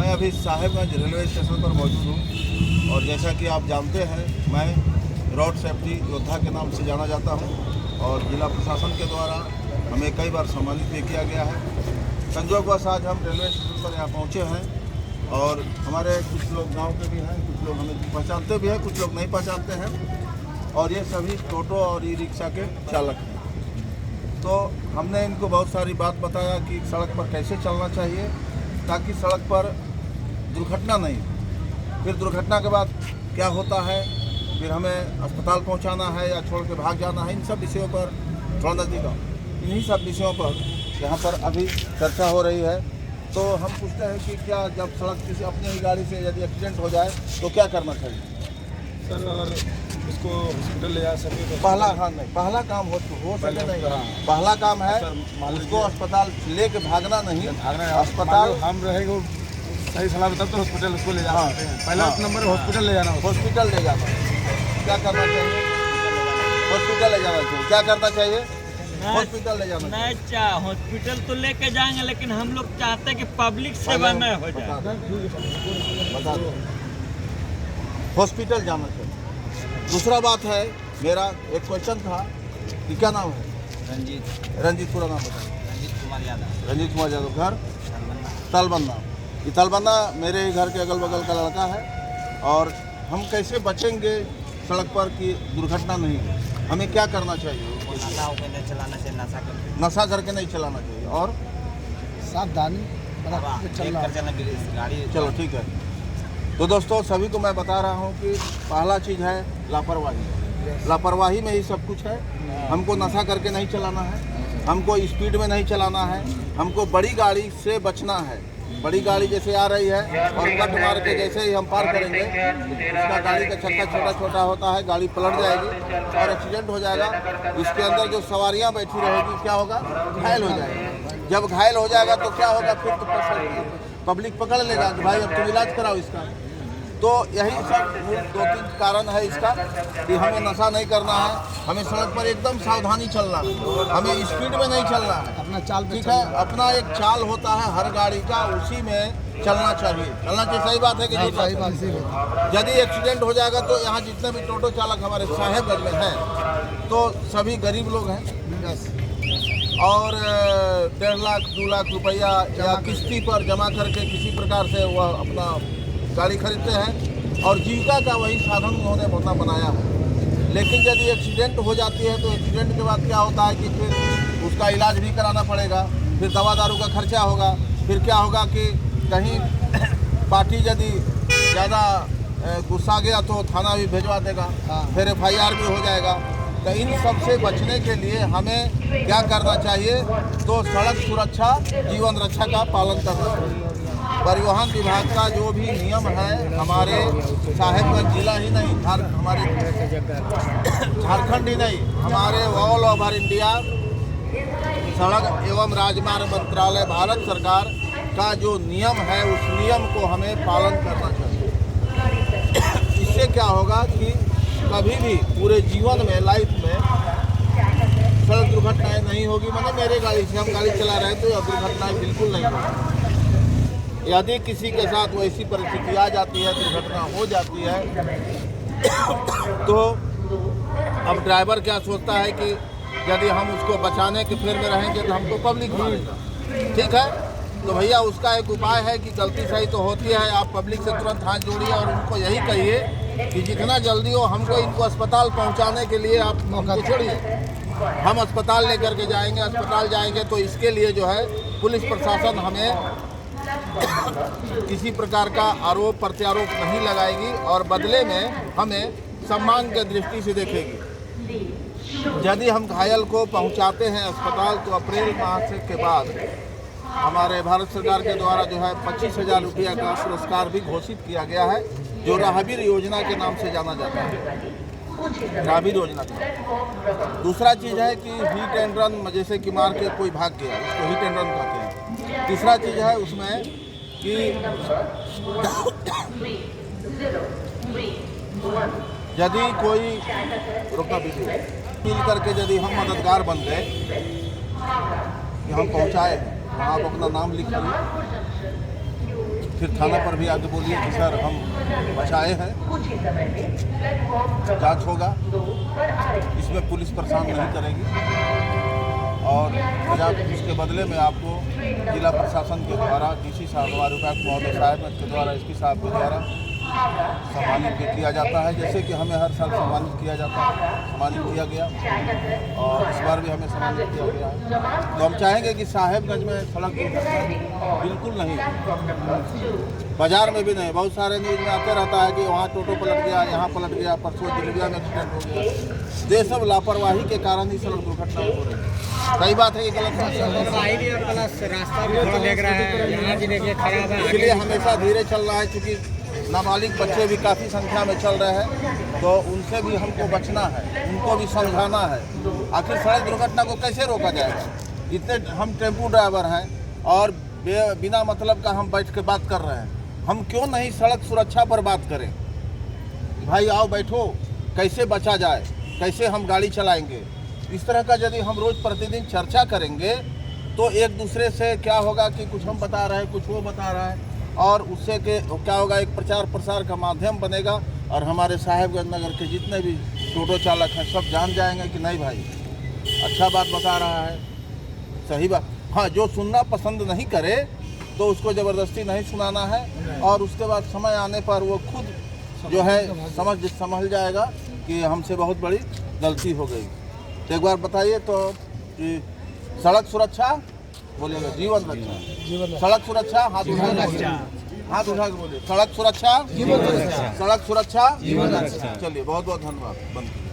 मैं अभी Sahibganj railway station पर मौजूद हूँ और जैसा कि आप जानते हैं मैं रोड सेफ्टी योद्धा के नाम से जाना जाता हूँ और जिला प्रशासन के द्वारा हमें कई बार सम्मानित भी किया गया है। संयोगवश आज हम रेलवे स्टेशन पर यहाँ पहुँचे हैं और हमारे कुछ लोग गांव के भी हैं, कुछ लोग हमें पहचानते भी हैं, कुछ लोग नहीं पहचानते हैं और ये सभी टोटो और ई रिक्शा के चालक हैं। तो हमने इनको बहुत सारी बात बताया कि सड़क पर कैसे चलना चाहिए ताकि सड़क पर दुर्घटना नहीं, फिर दुर्घटना के बाद क्या होता है, फिर हमें अस्पताल पहुंचाना है या छोड़ के भाग जाना है, इन सब विषयों पर थोड़ा नज़दीक इन्हीं सब विषयों पर यहाँ पर अभी चर्चा हो रही है। तो हम पूछते हैं कि क्या जब सड़क किसी अपनी ही गाड़ी से यदि एक्सीडेंट हो जाए तो क्या करना चाहिए? सर अगर उसको हॉस्पिटल ले जा सके तो पहला काम हो सके नहीं, पहला काम है उसको अस्पताल लेके भागना नहीं, अस्पताल हम रहेंगे सही सलाह तब तो हॉस्पिटल उसको ले जा सकते हैं। पहला नंबर हॉस्पिटल ले जाना, हॉस्पिटल ले जाना। क्या करना चाहिए? हॉस्पिटल ले जाना चाहिए। क्या करना चाहिए? हॉस्पिटल ले जाना चाहिए। नहीं, हॉस्पिटल तो लेके जाएंगे लेकिन हम लोग चाहते हैं कि पब्लिक सेवा में हो जाए। बता दो, हॉस्पिटल जाना चाहिए। दूसरा बात है, मेरा एक क्वेश्चन था कि क्या नाम है? रंजीत पूरा नाम बताइए। रंजीत कुमार यादव, घर तलबन्ना। ये तलबन्ना मेरे ही घर के अगल बगल का लड़का है और हम कैसे बचेंगे सड़क पर कि दुर्घटना नहीं हो? हमें क्या करना चाहिए? नशा करके नहीं चलाना चाहिए और सावधानी चलो ठीक है। तो दोस्तों सभी को मैं बता रहा हूँ कि पहला चीज़ है लापरवाही। लापरवाही में ही सब कुछ है। हमको नशा करके नहीं चलाना है, हमको स्पीड में नहीं चलाना है, हमको बड़ी गाड़ी से बचना है। बड़ी गाड़ी जैसे आ रही है और कट मार के जैसे ही हम पार करेंगे, उसका गाड़ी का चक्का छोटा छोटा होता है, गाड़ी पलट जाएगी और एक्सीडेंट हो जाएगा। इसके अंदर जो सवारियां बैठी रहेगी क्या होगा? घायल हो जाएगा। जब घायल हो जाएगा तो क्या होगा? फिर तो पब्लिक पकड़ लेगा कि भाई अब तुम इलाज कराओ इसका। तो यही सब 2-3 कारण है इसका कि हमें नशा नहीं करना है, हमें सड़क पर एकदम सावधानी चलना है, हमें स्पीड में नहीं चलना है। अपना चाल ठीक है, अपना एक चाल होता है हर गाड़ी का, उसी में चलना चाहिए। सही बात है कि नहीं? सही बात। यदि एक्सीडेंट हो जाएगा तो यहाँ जितने भी टोटो चालक हमारे साहेबगंज में हैं तो सभी गरीब लोग हैं और 1.5 लाख 2 लाख रुपया या किस्ती पर जमा करके किसी प्रकार से वह अपना गाड़ी खरीदते हैं और जीविका का वही साधन उन्होंने अपना बनाया है। लेकिन यदि एक्सीडेंट हो जाती है तो एक्सीडेंट के बाद क्या होता है कि फिर उसका इलाज भी कराना पड़ेगा, फिर दवा दारू का खर्चा होगा, फिर क्या होगा कि कहीं पार्टी यदि ज़्यादा गुस्सा गया तो थाना भी भिजवा देगा, फिर FIR भी हो जाएगा। तो इन सब से बचने के लिए हमें क्या करना चाहिए? तो सड़क सुरक्षा जीवन रक्षा का पालन करना चाहिए। परिवहन विभाग का जो भी नियम है, हमारे साहिबगंज जिला ही नहीं, हमारे झारखंड ही नहीं, हमारे ऑल ओवर इंडिया सड़क एवं राजमार्ग मंत्रालय भारत सरकार का जो नियम है उस नियम को हमें पालन करना चाहिए। इससे क्या होगा कि कभी भी पूरे जीवन में, लाइफ में सड़क दुर्घटनाएं नहीं होगी। मतलब मेरे गाड़ी से हम गाड़ी चला रहे हैं तो यह दुर्घटनाएं बिल्कुल नहीं होगी। यदि किसी के साथ वैसी परिस्थिति आ जाती है, दुर्घटना हो जाती है, तो अब ड्राइवर क्या सोचता है कि यदि हम उसको बचाने के फेर में रहेंगे तो हमको पब्लिक मारेगा। ठीक है, तो भैया उसका एक उपाय है कि गलती सही तो होती है, आप पब्लिक से तुरंत हाथ जोड़िए और उनको यही कहिए कि जितना जल्दी हो हमको इनको अस्पताल पहुंचाने के लिए आप हमको छोड़िए, हम अस्पताल लेकर के जाएंगे। अस्पताल जाएंगे तो इसके लिए जो है पुलिस प्रशासन हमें किसी प्रकार का आरोप प्रत्यारोप नहीं लगाएगी और बदले में हमें सम्मान के दृष्टि से देखेगी। यदि हम घायल को पहुंचाते हैं अस्पताल तो अप्रैल माह से के बाद हमारे भारत सरकार के द्वारा जो है 25,000 रुपया का पुरस्कार भी घोषित किया गया है, जो राहगीर योजना के नाम से जाना जाता है। राहगीर योजना का दूसरा चीज़ है कि हिट एंड रन, जैसे कि मार के कोई भाग गया उसको हिट एंड रन कहते हैं। तीसरा चीज़ है उसमें कि यदि कोई रुकना भी मिल करके यदि हम मददगार बन गए कि हम पहुँचाए, आप अपना नाम लिख लीजिए फिर थाना पर भी आके बोलिए कि सर हम बचाए हैं, जांच होगा, इसमें पुलिस परेशान नहीं करेगी और इसके बदले में आपको जिला प्रशासन के द्वारा डीसी साहब हमारे उपायुक्त महोदय साहब के द्वारा एसपी साहब के द्वारा सम्मानित भी किया जाता है, जैसे कि हमें हर साल सम्मानित किया जाता है, सम्मानित किया गया और इस बार भी हमें सम्मानित किया गया है। तो हम चाहेंगे कि साहेबगंज में सड़क दुर्घटना बिल्कुल नहीं, बाजार में भी नहीं। बहुत सारे न्यूज़ में आते रहता है कि वहाँ टोटो पलट गया, यहाँ पलट गया, परसों जिलबिया में एक्सीडेंट हो गया। ये सब लापरवाही के कारण ही सड़क दुर्घटना हो रही है। सही बात है, ये गलत बात है। रास्ता भी थोड़ा देख रहा है, यहाँ भी देखिए खराब है। इसलिए हमेशा धीरे चल रहा है, क्योंकि नाबालिग बच्चे भी काफ़ी संख्या में चल रहे हैं, तो उनसे भी हमको बचना है, उनको भी समझाना है। आखिर सड़क दुर्घटना को कैसे रोका जाएगा? इतने हम टेम्पू ड्राइवर हैं और बिना मतलब का हम बैठ के बात कर रहे हैं। हम क्यों नहीं सड़क सुरक्षा पर बात करें? भाई आओ बैठो, कैसे बचा जाए, कैसे हम गाड़ी चलाएंगे। इस तरह का यदि हम रोज़ प्रतिदिन चर्चा करेंगे तो एक दूसरे से क्या होगा कि कुछ हम बता रहे हैं, कुछ वो बता रहा है, और उससे के क्या होगा, एक प्रचार प्रसार का माध्यम बनेगा और हमारे साहेबगंज नगर के जितने भी टोटो चालक हैं सब जान जाएंगे कि नहीं भाई अच्छा बात बता रहा है, सही बात। हाँ, जो सुनना पसंद नहीं करे तो उसको ज़बरदस्ती नहीं सुनाना है और उसके बाद समय आने पर वो खुद जो है समझ जाएगा कि हमसे बहुत बड़ी गलती हो गई। तो एक बार बताइए तो कि सड़क सुरक्षा बोलिएगा, जीवन रक्षा, सड़क सुरक्षा, हाथ उठा के बोलिए, सड़क सुरक्षा, सड़क सुरक्षा। चलिए, बहुत बहुत धन्यवाद। बंद।